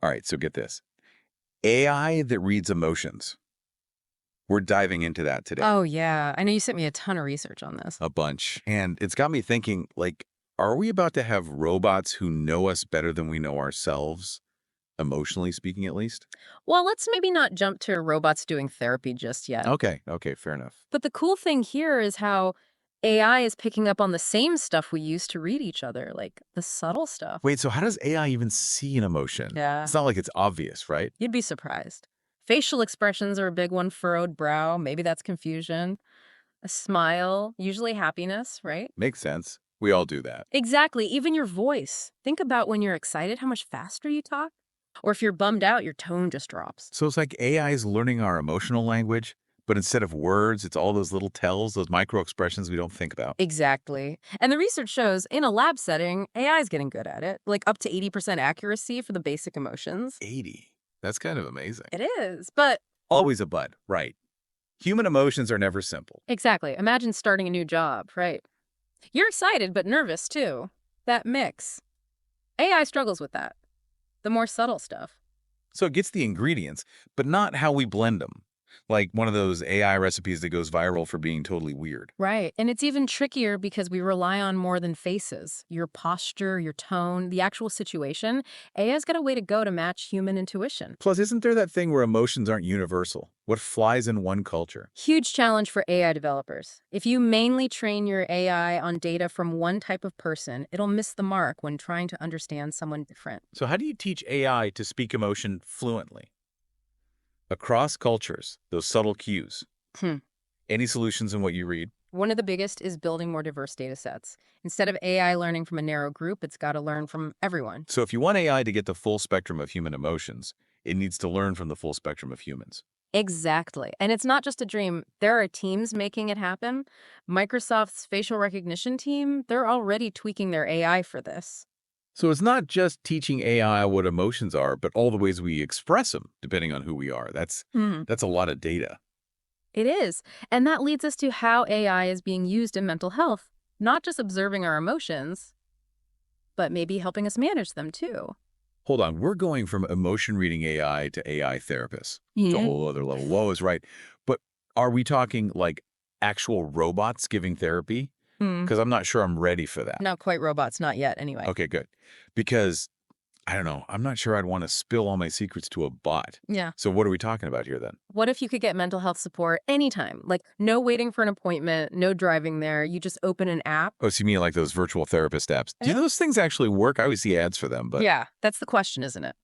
All right, so get this. AI that reads emotions. We're diving into that today. Oh, yeah. I know you sent me a ton of research on this. A bunch. And it's got me thinking, like, are we about to have robots who know us better than we know ourselves, emotionally speaking, at least? Well, let's maybe not jump to robots doing therapy just yet. Okay, fair enough. But the cool thing here is how AI is picking up on the same stuff we use to read each other, like the subtle stuff. Wait, so how does AI even see an emotion? Yeah, It's not like it's obvious, right? you'd be surprised. Facial expressions are a big one, furrowed brow, maybe that's confusion. A smile, usually happiness, right? Makes sense. We all do that. Exactly, even your voice. Think about when you're excited, how much faster you talk. Or if you're bummed out, your tone just drops. So it's like AI is learning our emotional language, but instead of words, it's all those little tells, those micro expressions we don't think about. Exactly. And the research shows in a lab setting, AI is getting good at it, like up to 80% accuracy for the basic emotions. 80. That's kind of amazing. It is, but Always a but, right. Human emotions are never simple. exactly. Imagine starting a new job, right? You're excited, but nervous too. That mix. AI struggles with that. The more subtle stuff. So it gets the ingredients, but not how we blend them. Like one of those AI recipes that goes viral for being totally weird. Right. And it's even trickier because we rely on more than faces. Your posture, your tone, the actual situation. AI's got a way to go to match human intuition. Plus, isn't there that thing where emotions aren't universal? What flies in one culture? Huge challenge for AI developers. If you mainly train your AI on data from one type of person, it'll miss the mark when trying to understand someone different. So how do you teach AI to speak emotion fluently? Across cultures, those subtle cues. Hmm. Any solutions in what you read? One of the biggest is building more diverse data sets. Instead of AI learning from a narrow group, it's got to learn from everyone. So if you want AI to get the full spectrum of human emotions, it needs to learn from the full spectrum of humans. Exactly. And it's not just a dream. There are teams making it happen. Microsoft's facial recognition team, they're already tweaking their AI for this. So it's not just teaching AI what emotions are, but all the ways we express them, depending on who we are. Hmm. That's a lot of data. It is. And that leads us to how AI is being used in mental health, not just observing our emotions, but maybe helping us manage them too. Hold on, we're going from emotion reading AI to AI therapists. It's a Yeah. whole other level. Whoa is right. But are we talking like actual robots giving therapy? Hmm. Because I'm not sure I'm ready for that. Not quite robots, not yet, anyway. Okay, good. Because I don't know, I'm not sure I'd want to spill all my secrets to a bot. Yeah. So what are we talking about here then? What if you could get mental health support anytime? Like, no waiting for an appointment, no driving there. You just open an app. Oh, so you mean like those virtual therapist apps? Do Yeah. those things actually work? I always see ads for them, but Yeah, that's the question, isn't it?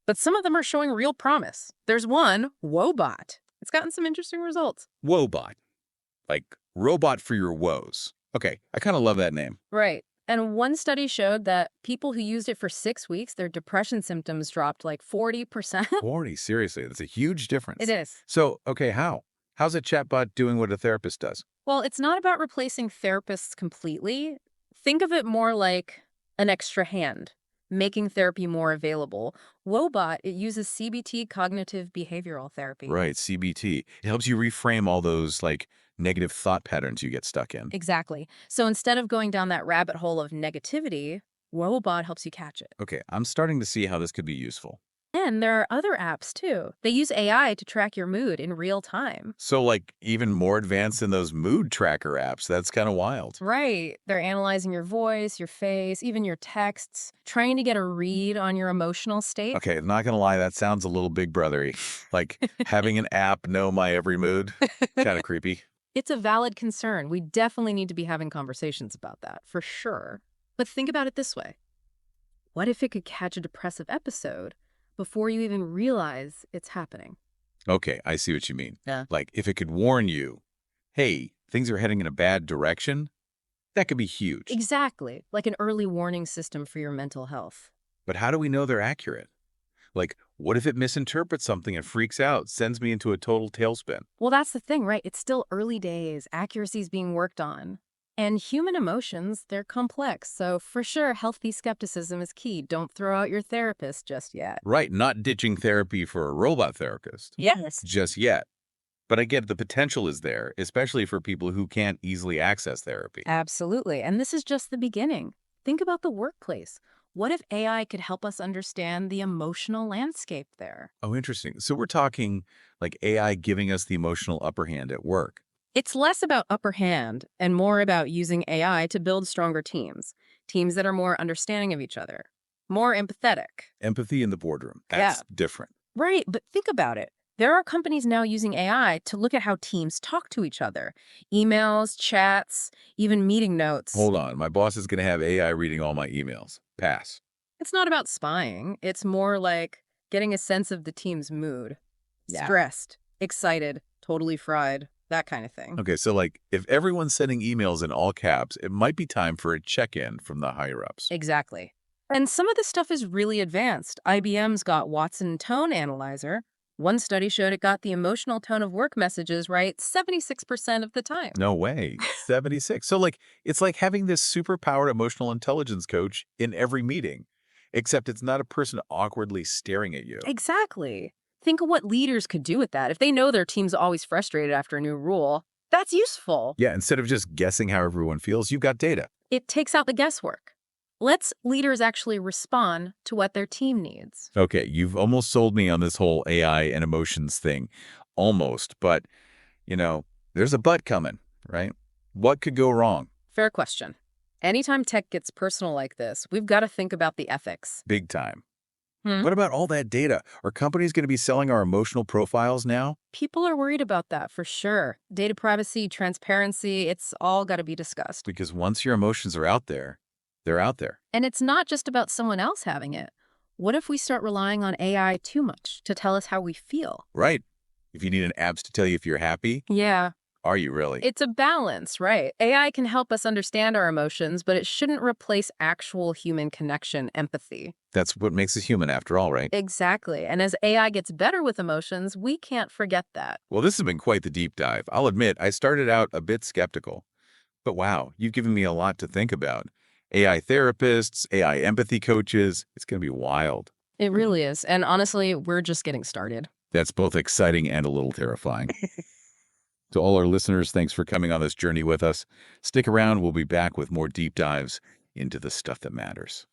But some of them are showing real promise. There's one, Woebot. It's gotten some interesting results. Woebot, like robot for your woes. Okay, I kind of love that name. Right. And one study showed that people who used it for 6 weeks, their depression symptoms dropped like 40%. 40, seriously, that's a huge difference. It is. So, okay, how? How's a chatbot doing what a therapist does? Well, it's not about replacing therapists completely. Think of it more like an extra hand, making therapy more available. Woebot, it uses CBT, cognitive behavioral therapy. Right, CBT. It helps you reframe all those like negative thought patterns you get stuck in. Exactly. So instead of going down that rabbit hole of negativity, Woebot helps you catch it. Okay, I'm starting to see how this could be useful. And there are other apps too. They use AI to track your mood in real time. So like even more advanced than those mood tracker apps. That's kind of wild. Right. They're analyzing your voice, your face, even your texts, trying to get a read on your emotional state. Okay, not gonna lie, that sounds a little big brothery. Like having an app know my every mood. Kind of creepy. It's a valid concern. We definitely need to be having conversations about that, for sure. But think about it this way. What if it could catch a depressive episode before you even realize it's happening? Okay, I see what you mean. Yeah. Like if it could warn you, hey, things are heading in a bad direction, that could be huge. Exactly. Like an early warning system for your mental health. But how do we know they're accurate? Like, what if it misinterprets something and freaks out, sends me into a total tailspin? Well, that's the thing, right? It's still early days. Accuracy's being worked on. And human emotions, they're complex. So for sure, healthy skepticism is key. Don't throw out your therapist just yet. Right, not ditching therapy for a robot therapist. Yes. Just yet. But I get the potential is there, especially for people who can't easily access therapy. Absolutely. And this is just the beginning. Think about the workplace. What if AI could help us understand the emotional landscape there? Oh, interesting. So we're talking like AI giving us the emotional upper hand at work. It's less about upper hand and more about using AI to build stronger teams, teams that are more understanding of each other, more empathetic. Empathy in the boardroom. Yeah, That's different. right. But think about it. There are companies now using AI to look at how teams talk to each other, emails, chats, even meeting notes. Hold on. My boss is going to have AI reading all my emails. Pass. It's not about spying, it's more like getting a sense of the team's mood. Yeah. Stressed, excited, totally fried, that kind of thing. Okay, so like if everyone's sending emails in all caps, it might be time for a check-in from the higher-ups. Exactly. And some of this stuff is really advanced. IBM's got Watson Tone Analyzer. One study showed it got the emotional tone of work messages right 76% of the time. No way. 76. So like it's like having this super-powered emotional intelligence coach in every meeting, except it's not a person awkwardly staring at you. Exactly. Think of what leaders could do with that. If they know their team's always frustrated after a new rule, that's useful. Yeah, instead of just guessing how everyone feels, you've got data. It takes out the guesswork. Lets leaders actually respond to what their team needs. Okay, you've almost sold me on this whole AI and emotions thing. Almost, but, you know, there's a but coming, right? What could go wrong? Fair question. Anytime tech gets personal like this, we've got to think about the ethics. Big time. Hmm? What about all that data? Are companies going to be selling our emotional profiles now? People are worried about that for sure. Data privacy, transparency, it's all got to be discussed. Because once your emotions are out there, they're out there. And it's not just about someone else having it. What if we start relying on AI too much to tell us how we feel? Right. If you need an apps to tell you if you're happy, Yeah, are you really? it's a balance, right? AI can help us understand our emotions, but it shouldn't replace actual human connection, empathy. That's what makes us human after all, right? Exactly. And as AI gets better with emotions, we can't forget that. Well, this has been quite the deep dive. I'll admit, I started out a bit skeptical. But wow, you've given me a lot to think about. AI therapists, AI empathy coaches, it's going to be wild. It really is. And honestly, we're just getting started. That's both exciting and a little terrifying. To all our listeners, thanks for coming on this journey with us. Stick around, we'll be back with more deep dives into the stuff that matters.